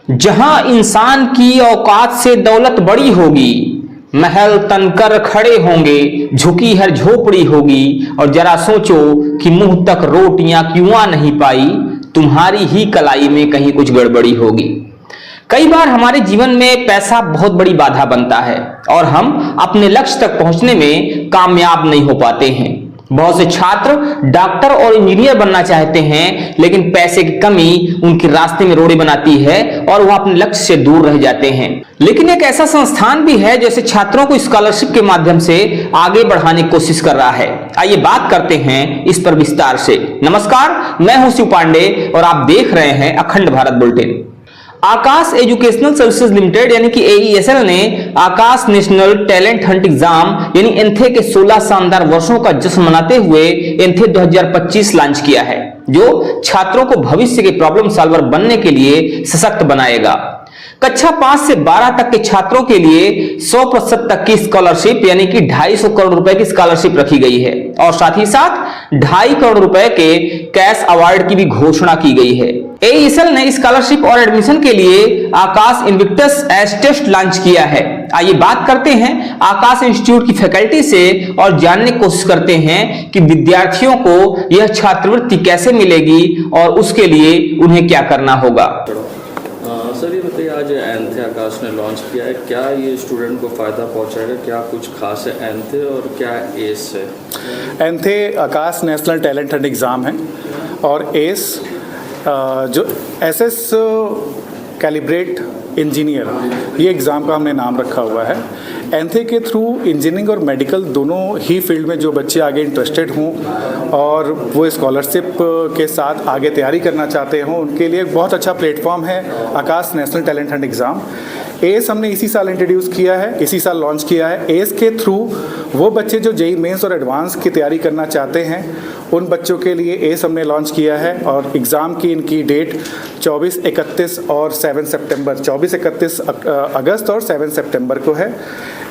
जहां इंसान की औकात से दौलत बड़ी होगी, महल तनकर खड़े होंगे, झुकी हर झोपड़ी होगी, और जरा सोचो कि मुंह तक रोटियां क्यों आ नहीं पाई, तुम्हारी ही कलाई में कहीं कुछ गड़बड़ी होगी। कई बार हमारे जीवन में पैसा बहुत बड़ी बाधा बनता है और हम अपने लक्ष्य तक पहुंचने में कामयाब नहीं हो पाते हैं। बहुत से छात्र डॉक्टर और इंजीनियर बनना चाहते हैं, लेकिन पैसे की कमी उनके रास्ते में रोड़े बनाती है और वह अपने लक्ष्य से दूर रह जाते हैं। लेकिन एक ऐसा संस्थान भी है जैसे छात्रों को स्कॉलरशिप के माध्यम से आगे बढ़ाने की कोशिश कर रहा है। आइए बात करते हैं इस पर विस्तार से। नमस्कार, मैं हूं शिव पांडे और आप देख रहे हैं अखंड भारत बुलेटिन। आकाश एजुकेशनल सर्विसेज लिमिटेड यानी कि AESL ने आकाश नेशनल टैलेंट हंट एग्जाम यानी एंथे के 16 शानदार वर्षों का जश्न मनाते हुए एंथे 2025 लॉन्च किया है, जो छात्रों को भविष्य के प्रॉब्लम सॉल्वर बनने के लिए सशक्त बनाएगा। कक्षा 5 से 12 तक के छात्रों के लिए 100% तक की स्कॉलरशिप यानी कि 250 करोड़ रुपए की स्कॉलरशिप रखी गई है और साथ ही साथ 2.5 करोड़ रुपए के कैश अवार्ड की भी घोषणा की गई है। AESL ने स्कॉलरशिप और एडमिशन के लिए आकाश इन्विक्टस एज टेस्ट लॉन्च किया है। आइए बात करते हैं आकाश इंस्टीट्यूट की फैकल्टी से और जानने की कोशिश करते हैं कि विद्यार्थियों को यह छात्रवृत्ति कैसे मिलेगी और उसके लिए उन्हें क्या करना होगा। सर ये बताइए, आज एंथे आकाश ने लॉन्च किया है, क्या ये स्टूडेंट को फ़ायदा पहुंचाएगा? क्या कुछ खास है एंथे और क्या एस है? एंथे आकाश नेशनल टैलेंट हंट एग्ज़ाम है और एस जो SS कैलिब्रेट इंजीनियर, ये एग्ज़ाम का हमने नाम रखा हुआ है। एंथे के थ्रू इंजीनियरिंग और मेडिकल दोनों ही फील्ड में जो बच्चे आगे इंटरेस्टेड हों और वो स्कॉलरशिप के साथ आगे तैयारी करना चाहते हों, उनके लिए एक बहुत अच्छा प्लेटफॉर्म है Aakash National Talent Hunt exam. एस हमने इसी साल इंट्रोड्यूस किया है, इसी साल लॉन्च किया है। एस के थ्रू वो बच्चे जो JEE मेंस और एडवांस की तैयारी करना चाहते हैं, उन बच्चों के लिए एस हमने लॉन्च किया है और एग्ज़ाम की इनकी डेट 24, 31 और 7 सितंबर, 24, 31 अगस्त और 7 सितंबर को है।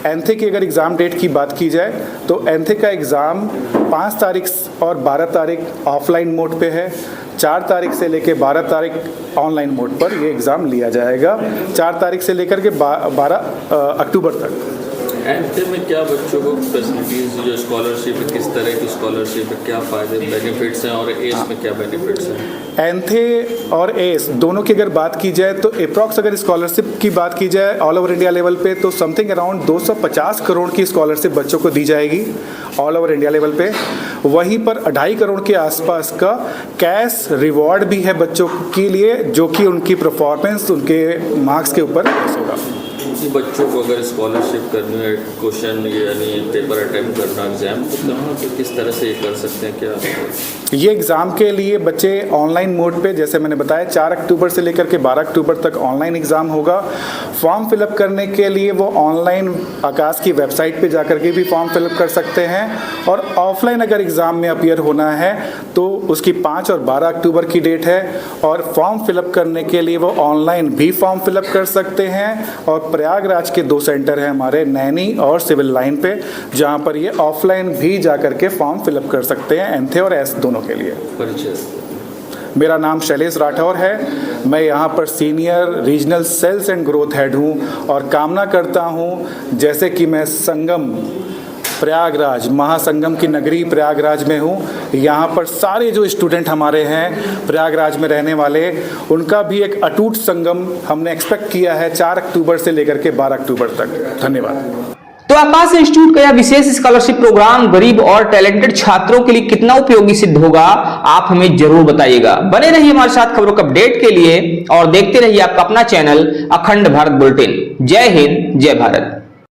एंथे की अगर एग्ज़ाम डेट की बात की जाए तो एंथे का एग्ज़ाम 5 तारीख और 12 तारीख ऑफलाइन मोड पे है, 4 तारीख से लेकर 12 तारीख ऑनलाइन मोड पर ये एग्ज़ाम लिया जाएगा, 4 तारीख से लेकर के 12 अक्टूबर तक। एंथे में क्या बच्चों को फैसिलिटीज़, जो स्कॉलरशिप है, किस तरह की स्कॉलरशिप है, क्या फ़ायदे बेनिफिट्स हैं और एस में क्या बेनिफिट्स हैं? एंथे और एस दोनों की अगर बात की जाए तो अप्रॉक्स अगर स्कॉलरशिप की बात की जाए ऑल ओवर इंडिया लेवल पे तो समथिंग अराउंड 250 करोड़ की स्कॉलरशिप बच्चों को दी जाएगी ऑल ओवर इंडिया लेवल पे। वहीं पर 2.5 करोड़ के आसपास का कैश रिवॉर्ड भी है बच्चों के लिए, जो कि उनकी परफॉर्मेंस, उनके मार्क्स के ऊपर होगा। बच्चों को अगर स्कॉलरशिप करनी है, क्वेश्चन यानी पेपर अटेम्प्ट करना एग्जाम, तो कहाँ पे किस तरह से ये कर सकते हैं? क्या ये एग्ज़ाम के लिए बच्चे ऑनलाइन मोड पे, जैसे मैंने बताया, 4 अक्टूबर से लेकर के 12 अक्टूबर तक ऑनलाइन एग्ज़ाम होगा। फॉर्म फिलअप करने के लिए वो ऑनलाइन आकाश की वेबसाइट पे जाकर के भी फॉर्म फिलअप कर सकते हैं और ऑफलाइन अगर एग्ज़ाम में अपीयर होना है तो उसकी 5 और 12 अक्टूबर की डेट है और फॉर्म फिलअप करने के लिए वो ऑनलाइन भी फॉर्म फिलअप कर सकते हैं। और प्रयागराज के 2 सेंटर हैं हमारे, नैनी और सिविल लाइन पे, जहाँ पर ये ऑफलाइन भी जाकर के फॉर्म फिलअप कर सकते हैं एंथे और एस दोनों के लिए। मेरा नाम शैलेश राठौर है, मैं यहाँ पर senior regional sales and growth head हूँ और कामना करता हूँ जैसे कि मैं संगम प्रयागराज, महासंगम की नगरी प्रयागराज में हूँ, यहाँ पर सारे जो स्टूडेंट हमारे हैं प्रयागराज में रहने वाले, उनका भी एक अटूट संगम हमने एक्सपेक्ट किया है 4 अक्टूबर से लेकर के 12 अक्टूबर तक। धन्यवाद। तो आकाश इंस्टीट्यूट का यह विशेष स्कॉलरशिप प्रोग्राम गरीब और टैलेंटेड छात्रों के लिए कितना उपयोगी सिद्ध होगा, आप हमें जरूर बताइएगा। बने रहिए हमारे साथ खबरों के अपडेट के लिए और देखते रहिए आपका अपना चैनल अखंड भारत बुलेटिन। जय हिंद, जय भारत।